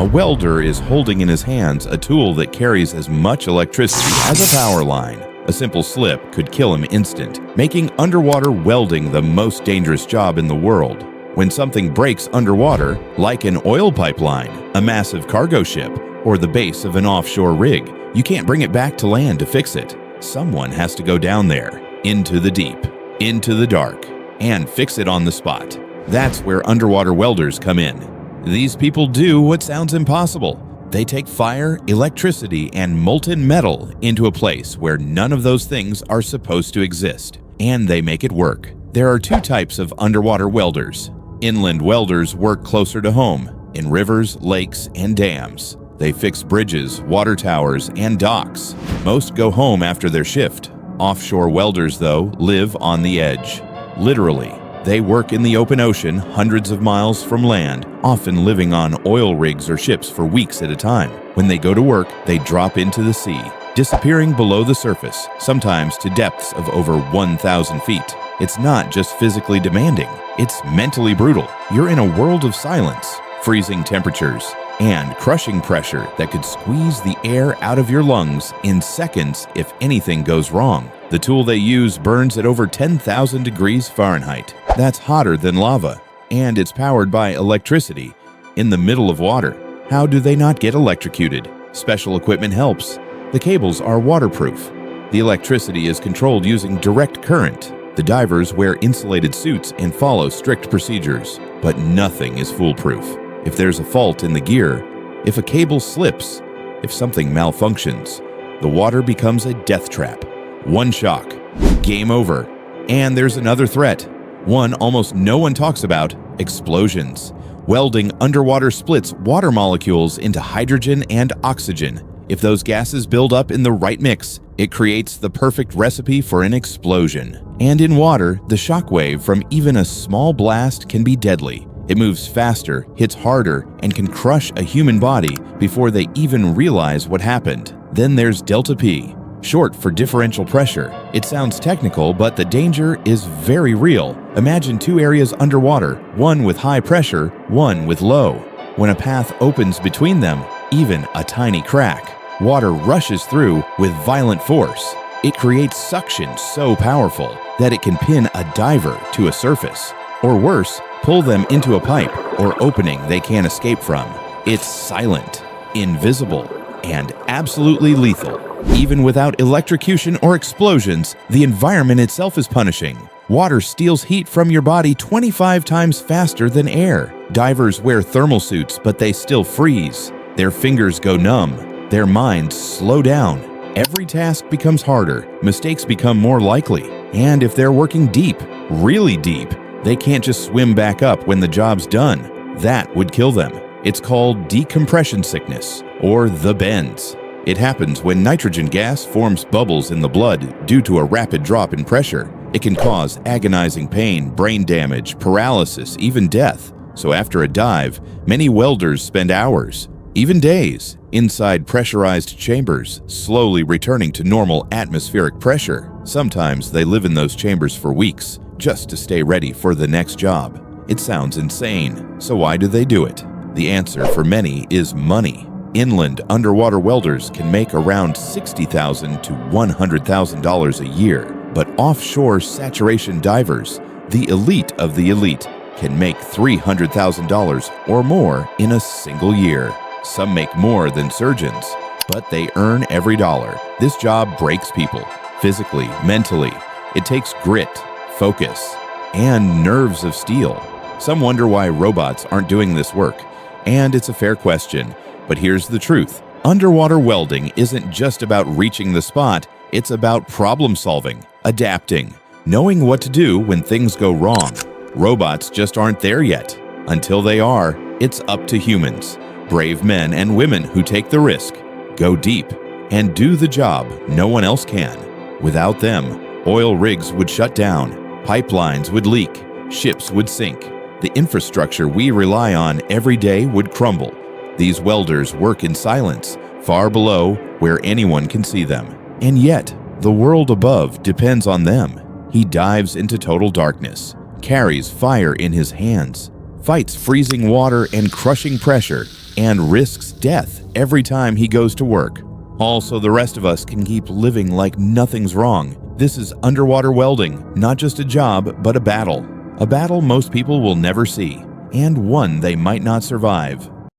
A welder is holding in his hands a tool that carries as much electricity as a power line. A simple slip could kill him instant, making underwater welding the most dangerous job in the world. When something breaks underwater, like an oil pipeline, a massive cargo ship, or the base of an offshore rig, you can't bring it back to land to fix it. Someone has to go down there, into the deep, into the dark, and fix it on the spot. That's where underwater welders come in. These people do what sounds impossible. They take fire, electricity, and molten metal into a place where none of those things are supposed to exist, and they make it work. There are two types of underwater welders. Inland welders work closer to home, in rivers, lakes, and dams. They fix bridges, water towers, and docks. Most go home after their shift. Offshore welders, though, live on the edge. Literally, they work in the open ocean hundreds of miles from land, often living on oil rigs or ships for weeks at a time. When they go to work, they drop into the sea, disappearing below the surface, sometimes to depths of over 1,000 feet. It's not just physically demanding, it's mentally brutal. You're in a world of silence, freezing temperatures, and crushing pressure that could squeeze the air out of your lungs in seconds if anything goes wrong. The tool they use burns at over 10,000 degrees Fahrenheit. That's hotter than lava, and it's powered by electricity. In the middle of water, how do they not get electrocuted? Special equipment helps. The cables are waterproof. The electricity is controlled using direct current. The divers wear insulated suits and follow strict procedures, but nothing is foolproof. If there's a fault in the gear, if a cable slips, if something malfunctions, the water becomes a death trap. One shock, game over. And there's another threat, one almost no one talks about: explosions. Welding underwater splits water molecules into hydrogen and oxygen. If those gases build up in the right mix, it creates the perfect recipe for an explosion. And in water, the shock wave from even a small blast can be deadly. It moves faster, hits harder, and can crush a human body before they even realize what happened. Then there's delta P, short for differential pressure. It sounds technical, but the danger is very real. Imagine two areas underwater, one with high pressure, one with low. When a path opens between them, even a tiny crack, water rushes through with violent force. It creates suction so powerful that it can pin a diver to a surface, or worse, pull them into a pipe or opening they can't escape from. It's silent, invisible, and absolutely lethal. Even without electrocution or explosions, the environment itself is punishing. Water steals heat from your body 25 times faster than air. Divers wear thermal suits, but they still freeze. Their fingers go numb. Their minds slow down. Every task becomes harder. Mistakes become more likely. And if they're working deep, really deep, they can't just swim back up when the job's done. That would kill them. It's called decompression sickness, or the bends. It happens when nitrogen gas forms bubbles in the blood due to a rapid drop in pressure. It can cause agonizing pain, brain damage, paralysis, even death. So after a dive, many welders spend hours, even days, inside pressurized chambers, slowly returning to normal atmospheric pressure. Sometimes they live in those chambers for weeks, just to stay ready for the next job. It sounds insane, so why do they do it? The answer for many is money. Inland underwater welders can make around $60,000 to $100,000 a year, but offshore saturation divers, the elite of the elite, can make $300,000 or more in a single year. Some make more than surgeons, but they earn every dollar. This job breaks people, physically, mentally. It takes grit, focus, and nerves of steel. Some wonder why robots aren't doing this work, and it's a fair question. But here's the truth. Underwater welding isn't just about reaching the spot, it's about problem solving, adapting, knowing what to do when things go wrong. Robots just aren't there yet. Until they are, it's up to humans, brave men and women who take the risk, go deep, and do the job no one else can. Without them, oil rigs would shut down, pipelines would leak, ships would sink. The infrastructure we rely on every day would crumble. These welders work in silence, far below where anyone can see them. And yet, the world above depends on them. He dives into total darkness, carries fire in his hands, fights freezing water and crushing pressure, and risks death every time he goes to work. Also, the rest of us can keep living like nothing's wrong. This is underwater welding, not just a job, but a battle. A battle most people will never see, and one they might not survive.